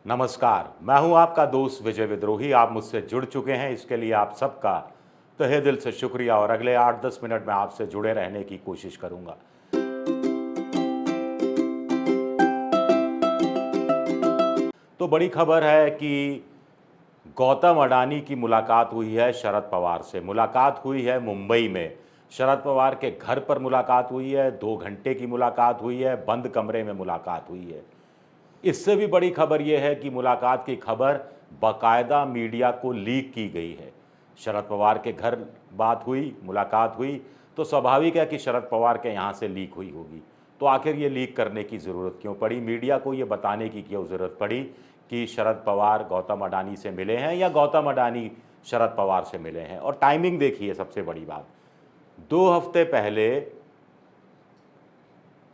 नमस्कार, मैं हूं आपका दोस्त विजय विद्रोही। आप मुझसे जुड़ चुके हैं, इसके लिए आप सबका तहे दिल से शुक्रिया और अगले 8-10 मिनट में आपसे जुड़े रहने की कोशिश करूंगा। तो बड़ी खबर है कि गौतम अडानी की मुलाकात हुई है शरद पवार से। मुलाकात हुई है मुंबई में। शरद पवार के घर पर मुलाकात हुई है, 2 घंटे की मुलाकात हुई है, बंद कमरे में मुलाकात हुई है। इससे भी बड़ी खबर यह है कि मुलाकात की खबर बाकायदा मीडिया को लीक की गई है। शरद पवार के घर बात हुई, मुलाकात हुई, तो स्वाभाविक है कि शरद पवार के यहाँ से लीक हुई होगी। तो आखिर ये लीक करने की ज़रूरत क्यों पड़ी? मीडिया को ये बताने की क्यों ज़रूरत पड़ी कि शरद पवार गौतम अडानी से मिले हैं या गौतम अडानी शरद पवार से मिले हैं? और टाइमिंग देखिए, सबसे बड़ी बात, 2 हफ्ते पहले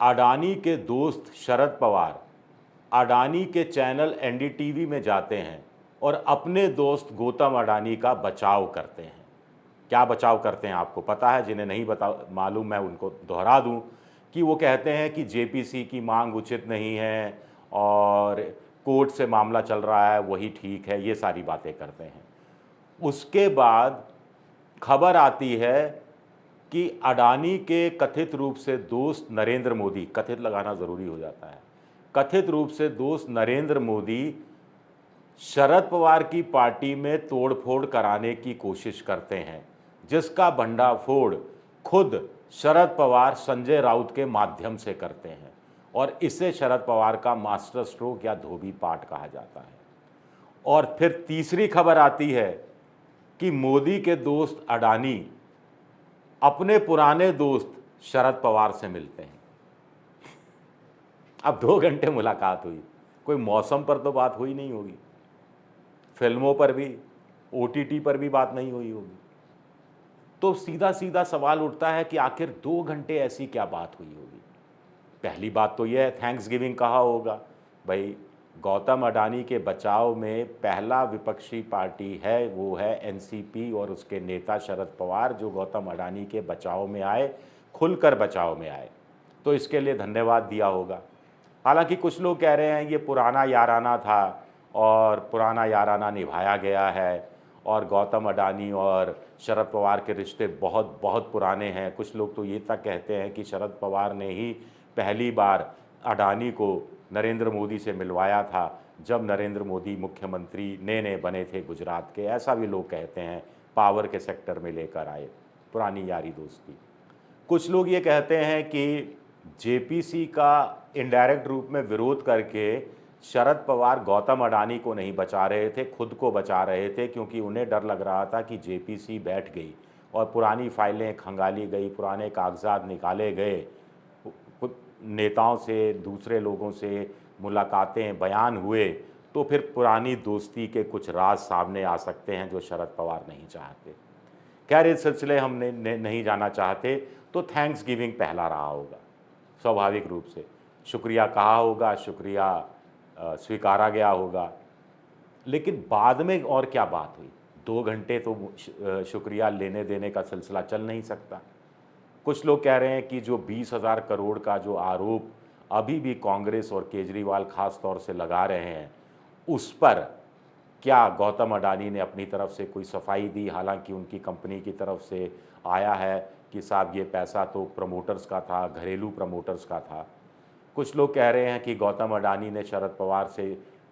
अडानी के दोस्त शरद पवार अडानी के चैनल एनडीटीवी में जाते हैं और अपने दोस्त गौतम अडानी का बचाव करते हैं। क्या बचाव करते हैं आपको पता है? जिन्हें नहीं मालूम, मैं उनको दोहरा दूं कि वो कहते हैं कि जेपीसी की मांग उचित नहीं है और कोर्ट से मामला चल रहा है, वही ठीक है, ये सारी बातें करते हैं। उसके बाद खबर आती है कि अडानी के कथित रूप से दोस्त नरेंद्र मोदी, कथित लगाना ज़रूरी हो जाता है, कथित रूप से दोस्त नरेंद्र मोदी शरद पवार की पार्टी में तोड़फोड़ कराने की कोशिश करते हैं, जिसका भंडाफोड़ खुद शरद पवार संजय राउत के माध्यम से करते हैं और इसे शरद पवार का मास्टर स्ट्रोक या धोबी पाठ कहा जाता है। और फिर तीसरी खबर आती है कि मोदी के दोस्त अडानी अपने पुराने दोस्त शरद पवार से मिलते हैं। अब 2 घंटे मुलाकात हुई, कोई मौसम पर तो बात हुई नहीं होगी, फिल्मों पर भी, ओटीटी पर भी बात नहीं हुई होगी। तो सीधा सीधा सवाल उठता है कि आखिर 2 घंटे ऐसी क्या बात हुई होगी? पहली बात तो यह है, थैंक्स गिविंग कहा होगा। भाई, गौतम अडानी के बचाव में पहला विपक्षी पार्टी है वो है एनसीपी और उसके नेता शरद पवार, जो गौतम अडानी के बचाव में आए, खुलकर बचाव में आए, तो इसके लिए धन्यवाद दिया होगा। हालांकि कुछ लोग कह रहे हैं ये पुराना याराना था और पुराना याराना निभाया गया है और गौतम अडानी और शरद पवार के रिश्ते बहुत बहुत पुराने हैं। कुछ लोग तो ये तक कहते हैं कि शरद पवार ने ही पहली बार अडानी को नरेंद्र मोदी से मिलवाया था जब नरेंद्र मोदी मुख्यमंत्री नए बने थे गुजरात के। ऐसा भी लोग कहते हैं, पावर के सेक्टर में लेकर आए, पुरानी यारी दोस्ती। कुछ लोग ये कहते हैं कि जेपीसी का इनडायरेक्ट रूप में विरोध करके शरद पवार गौतम अडानी को नहीं बचा रहे थे, खुद को बचा रहे थे, क्योंकि उन्हें डर लग रहा था कि जेपीसी बैठ गई और पुरानी फाइलें खंगाली गई, पुराने कागजात निकाले गए, नेताओं से, दूसरे लोगों से मुलाकातें, बयान हुए, तो फिर पुरानी दोस्ती के कुछ राज सामने आ सकते हैं जो शरद पवार नहीं चाहते। खैर, इस सिलसिले हम नहीं जाना चाहते। तो थैंक्स गिविंग पहला रहा होगा, स्वाभाविक रूप से शुक्रिया कहा होगा, शुक्रिया स्वीकारा गया होगा। लेकिन बाद में और क्या बात हुई? 2 घंटे तो शुक्रिया लेने देने का सिलसिला चल नहीं सकता। कुछ लोग कह रहे हैं कि जो 20,000 करोड़ का जो आरोप अभी भी कांग्रेस और केजरीवाल खास तौर से लगा रहे हैं, उस पर क्या गौतम अडानी ने अपनी तरफ से कोई सफाई दी? हालांकि उनकी कंपनी की तरफ से आया है कि साहब ये पैसा तो प्रमोटर्स का था, घरेलू प्रमोटर्स का था। कुछ लोग कह रहे हैं कि गौतम अडानी ने शरद पवार से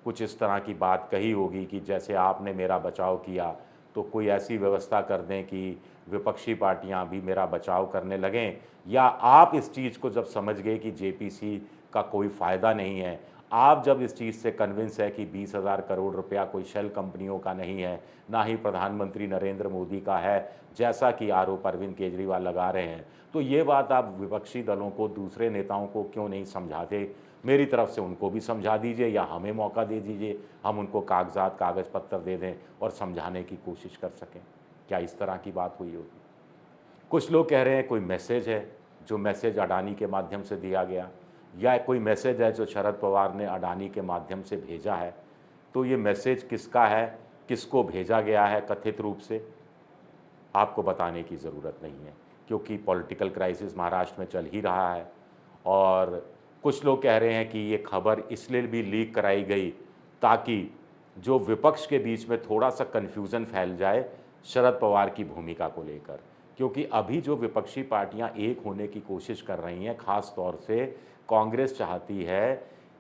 कुछ इस तरह की बात कही होगी कि जैसे आपने मेरा बचाव किया तो कोई ऐसी व्यवस्था कर दें कि विपक्षी पार्टियां भी मेरा बचाव करने लगें, या आप इस चीज़ को जब समझ गए कि जेपीसी का कोई फ़ायदा नहीं है, आप जब इस चीज़ से कन्विंस है कि 20,000 करोड़ रुपया कोई शेल कंपनियों का नहीं है, ना ही प्रधानमंत्री नरेंद्र मोदी का है, जैसा कि आरोप अरविंद केजरीवाल लगा रहे हैं, तो ये बात आप विपक्षी दलों को, दूसरे नेताओं को क्यों नहीं समझाते? मेरी तरफ से उनको भी समझा दीजिए या हमें मौका दे दीजिए, हम उनको कागज़ पत्तर दे दें और समझाने की कोशिश कर सकें। क्या इस तरह की बात हुई होगी? कुछ लोग कह रहे हैं कोई मैसेज है, जो मैसेज अडानी के माध्यम से दिया गया, या कोई मैसेज है जो शरद पवार ने अडानी के माध्यम से भेजा है। तो ये मैसेज किसका है, किसको भेजा गया है कथित रूप से, आपको बताने की ज़रूरत नहीं है, क्योंकि पॉलिटिकल क्राइसिस महाराष्ट्र में चल ही रहा है। और कुछ लोग कह रहे हैं कि ये खबर इसलिए भी लीक कराई गई ताकि जो विपक्ष के बीच में थोड़ा सा कन्फ्यूज़न फैल जाए शरद पवार की भूमिका को लेकर। क्योंकि अभी जो विपक्षी पार्टियां एक होने की कोशिश कर रही हैं, ख़ास तौर से कांग्रेस चाहती है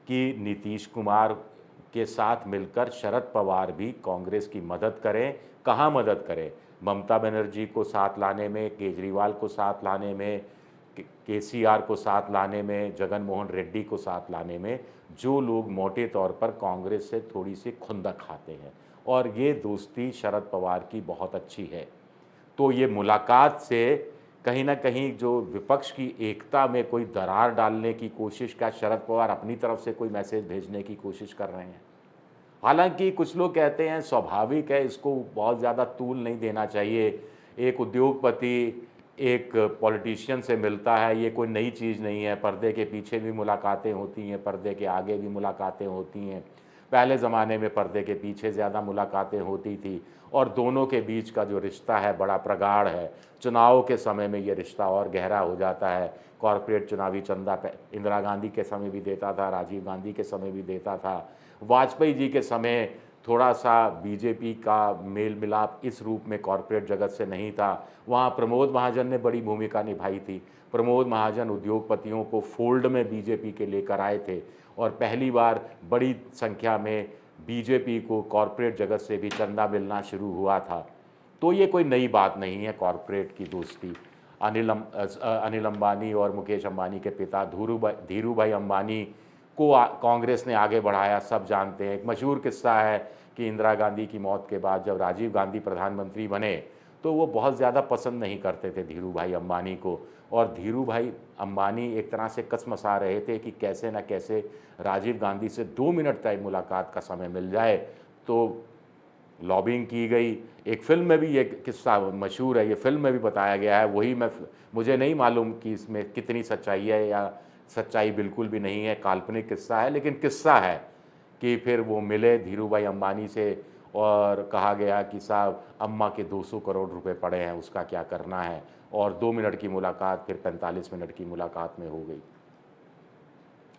कि नीतीश कुमार के साथ मिलकर शरद पवार भी कांग्रेस की मदद करें। कहाँ मदद करें? ममता बनर्जी को साथ लाने में, केजरीवाल को साथ लाने में, केसीआर को साथ लाने में, जगन मोहन रेड्डी को साथ लाने में, जो लोग मोटे तौर पर कांग्रेस से थोड़ी सी खुंदक खाते हैं। और ये दोस्ती शरद पवार की बहुत अच्छी है। तो ये मुलाकात से कहीं न कहीं जो विपक्ष की एकता में कोई दरार डालने की कोशिश, क्या शरद पवार अपनी तरफ से कोई मैसेज भेजने की कोशिश कर रहे हैं? हालाँकि कुछ लोग कहते हैं स्वाभाविक है, इसको बहुत ज़्यादा तूल नहीं देना चाहिए। एक उद्योगपति एक पॉलिटिशियन से मिलता है, ये कोई नई चीज़ नहीं है। पर्दे के पीछे भी मुलाकातें होती हैं, पर्दे के आगे भी मुलाकातें होती हैं। पहले ज़माने में पर्दे के पीछे ज़्यादा मुलाकातें होती थी और दोनों के बीच का जो रिश्ता है बड़ा प्रगाढ़ है। चुनाव के समय में ये रिश्ता और गहरा हो जाता है। कॉर्पोरेट चुनावी चंदा इंदिरा गांधी के समय भी देता था, राजीव गांधी के समय भी देता था। वाजपेयी जी के समय थोड़ा-सा बीजेपी का मेल-मिलाप इस रूप में कॉर्पोरेट जगत से नहीं था। वहाँ प्रमोद महाजन ने बड़ी भूमिका निभाई थी। प्रमोद महाजन उद्योगपतियों को फ़ोल्ड में बीजेपी के लेकर आए थे और पहली बार बड़ी संख्या में बीजेपी को कॉर्पोरेट जगत से भी चंदा मिलना शुरू हुआ था। तो ये कोई नई बात नहीं है कॉर्पोरेट की दोस्ती। अनिल अंबानी और मुकेश अंबानी के पिता धीरू भाई अंबानी को कांग्रेस ने आगे बढ़ाया, सब जानते हैं। एक मशहूर किस्सा है कि इंदिरा गांधी की मौत के बाद जब राजीव गांधी प्रधानमंत्री बने तो वो बहुत ज़्यादा पसंद नहीं करते थे धीरू भाई अंबानी को, और धीरू भाई अंबानी एक तरह से कसमसा रहे थे कि कैसे न कैसे राजीव गांधी से 2 मिनट तक मुलाकात का समय मिल जाए। तो लॉबिंग की गई। एक फ़िल्म में भी ये किस्सा मशहूर है, ये फ़िल्म में भी बताया गया है। वही मुझे नहीं मालूम कि इसमें कितनी सच्चाई है या सच्चाई बिल्कुल भी नहीं है, काल्पनिक किस्सा है, लेकिन किस्सा है कि फिर वो मिले धीरू भाई अंबानी से और कहा गया कि साहब अम्मा के 200 करोड़ रुपए पड़े हैं, उसका क्या करना है, और 2 मिनट की मुलाकात फिर 45 मिनट की मुलाकात में हो गई।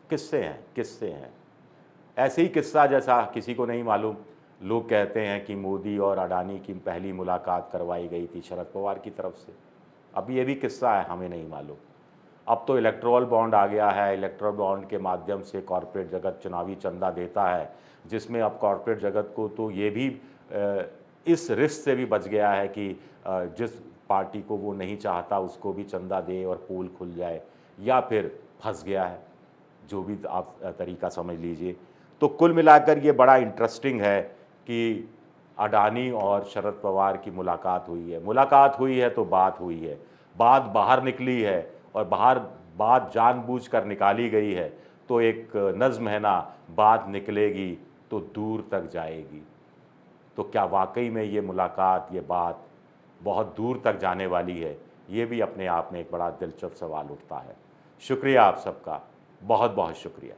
किस्से हैं, किस्से हैं। ऐसे ही किस्सा जैसा किसी को नहीं मालूम, लोग कहते हैं कि मोदी और अडानी की पहली मुलाकात करवाई गई थी शरद पवार की तरफ से। अब ये भी किस्सा है, हमें नहीं मालूम। अब तो इलेक्टोरल बॉन्ड आ गया है, इलेक्टोरल बॉन्ड के माध्यम से कॉर्पोरेट जगत चुनावी चंदा देता है, जिसमें अब कॉर्पोरेट जगत को तो ये भी इस रिस्क से भी बच गया है कि जिस पार्टी को वो नहीं चाहता उसको भी चंदा दे और पोल खुल जाए, या फिर फंस गया है, जो भी आप तरीका समझ लीजिए। तो कुल मिलाकर ये बड़ा इंटरेस्टिंग है कि अडानी और शरद पवार की मुलाकात हुई है तो बात हुई है, बात बाहर निकली है और बाहर बात जानबूझकर निकाली गई है। तो एक नज़्म है ना, बात निकलेगी तो दूर तक जाएगी। तो क्या वाकई में ये मुलाकात, ये बात बहुत दूर तक जाने वाली है? ये भी अपने आप में एक बड़ा दिलचस्प सवाल उठता है। शुक्रिया आप सबका, बहुत बहुत शुक्रिया।